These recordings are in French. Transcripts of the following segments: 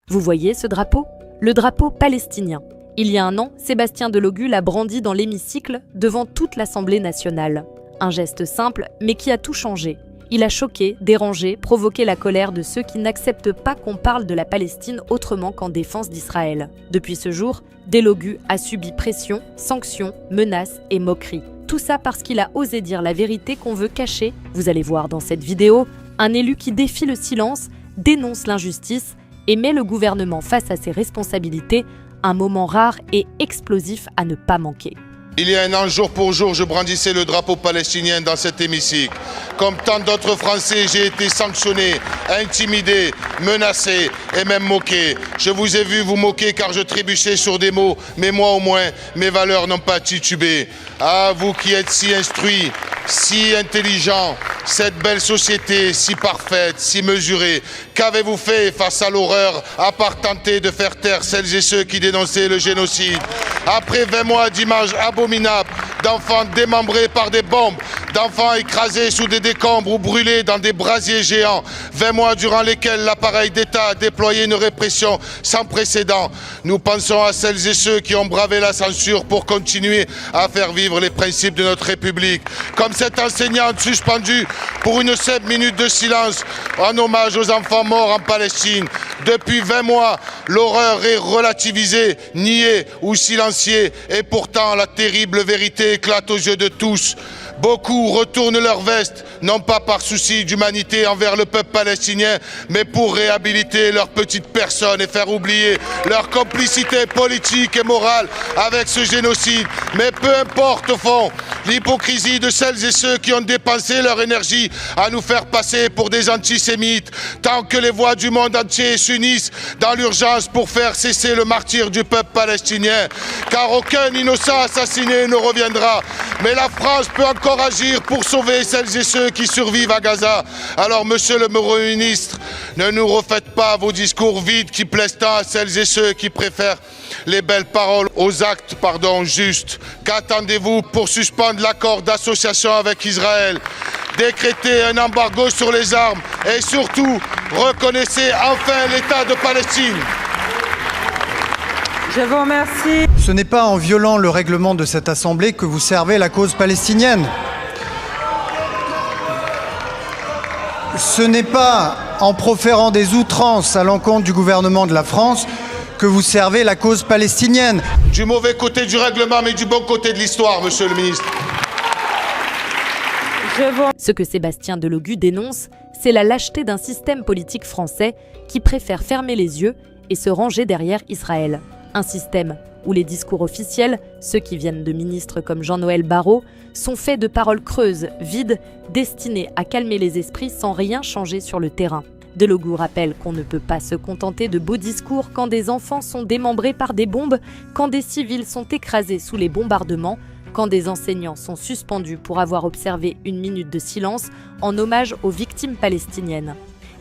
Vous voyez ce drapeau? Le drapeau palestinien. Il y a un an, Sébastien Delogu l'a brandi dans l'hémicycle devant toute l'Assemblée nationale. Un geste simple, mais qui a tout changé. Il a choqué, dérangé, provoqué la colère de ceux qui n'acceptent pas qu'on parle de la Palestine autrement qu'en défense d'Israël. Depuis ce jour, Delogu a subi pression, sanctions, menaces et moqueries. Tout ça parce qu'il a osé dire la vérité qu'on veut cacher. Vous allez voir dans cette vidéo, un élu qui défie le silence, dénonce l'injustice et met le gouvernement face à ses responsabilités, un moment rare et explosif à ne pas manquer. Il y a un an, jour pour jour, je brandissais le drapeau palestinien dans cet hémicycle. Comme tant d'autres Français, j'ai été sanctionné, intimidé, menacé et même moqué. Je vous ai vu vous moquer car je trébuchais sur des mots, mais moi au moins, mes valeurs n'ont pas titubé. Ah, vous qui êtes si instruits, si intelligents, cette belle société si parfaite, si mesurée, qu'avez-vous fait face à l'horreur à part tenter de faire taire celles et ceux qui dénonçaient le génocide? Après 20 mois d'images abominables, d'enfants démembrés par des bombes, d'enfants écrasés sous des décombres ou brûlés dans des brasiers géants, 20 mois durant lesquels l'appareil d'État a déployé une répression sans précédent, nous pensons à celles et ceux qui ont bravé la censure pour continuer à faire vivre les principes de notre République. Comme cette enseignante suspendue pour une simple minute de silence en hommage aux enfants morts en Palestine. Depuis 20 mois, l'horreur est relativisée, niée ou silenciée, et pourtant la terrible vérité éclate aux yeux de tous. Beaucoup retournent leur veste, non pas par souci d'humanité envers le peuple palestinien, mais pour réhabiliter leur petite personne et faire oublier leur complicité politique et morale avec ce génocide. Mais peu importe au fond l'hypocrisie de celles et ceux qui ont dépensé leur énergie à nous faire passer pour des antisémites, tant que les voix du monde entier s'unissent dans l'urgence pour faire cesser le martyre du peuple palestinien. Car aucun innocent assassiné ne reviendra. Mais la France peut encore agir pour sauver celles et ceux qui survivent à Gaza. Alors, monsieur le Premier ministre, ne nous refaites pas vos discours vides qui plaisent tant à celles et ceux qui préfèrent les belles paroles aux actes, justes. Qu'attendez-vous pour suspendre l'accord d'association avec Israël, décréter un embargo sur les armes et surtout, reconnaissez enfin l'État de Palestine? Je vous remercie. Ce n'est pas en violant le règlement de cette Assemblée que vous servez la cause palestinienne. Ce n'est pas en proférant des outrances à l'encontre du gouvernement de la France que vous servez la cause palestinienne. Du mauvais côté du règlement, mais du bon côté de l'histoire, monsieur le ministre. Ce que Sébastien Delogu dénonce, c'est la lâcheté d'un système politique français qui préfère fermer les yeux et se ranger derrière Israël. Un système où les discours officiels, ceux qui viennent de ministres comme Jean-Noël Barrot, sont faits de paroles creuses, vides, destinées à calmer les esprits sans rien changer sur le terrain. Delogu rappelle qu'on ne peut pas se contenter de beaux discours quand des enfants sont démembrés par des bombes, quand des civils sont écrasés sous les bombardements, quand des enseignants sont suspendus pour avoir observé une minute de silence en hommage aux victimes palestiniennes.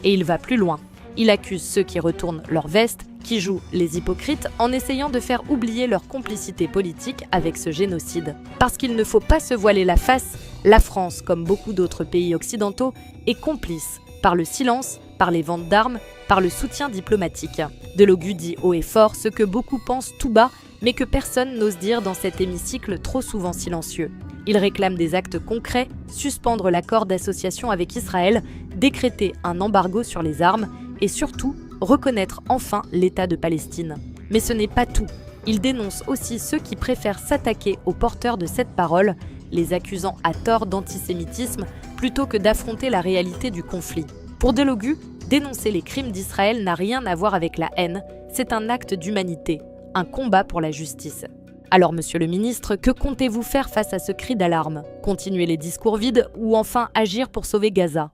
Et il va plus loin. Il accuse ceux qui retournent leur veste, qui jouent les hypocrites en essayant de faire oublier leur complicité politique avec ce génocide. Parce qu'il ne faut pas se voiler la face, la France, comme beaucoup d'autres pays occidentaux, est complice par le silence, par les ventes d'armes, par le soutien diplomatique. Delogu dit haut et fort ce que beaucoup pensent tout bas, mais que personne n'ose dire dans cet hémicycle trop souvent silencieux. Il réclame des actes concrets, suspendre l'accord d'association avec Israël, décréter un embargo sur les armes et surtout reconnaître enfin l'État de Palestine. Mais ce n'est pas tout. Il dénonce aussi ceux qui préfèrent s'attaquer aux porteurs de cette parole, les accusant à tort d'antisémitisme plutôt que d'affronter la réalité du conflit. Pour Delogu, dénoncer les crimes d'Israël n'a rien à voir avec la haine, c'est un acte d'humanité, un combat pour la justice. Alors, monsieur le ministre, que comptez-vous faire face à ce cri d'alarme? Continuer les discours vides ou enfin agir pour sauver Gaza?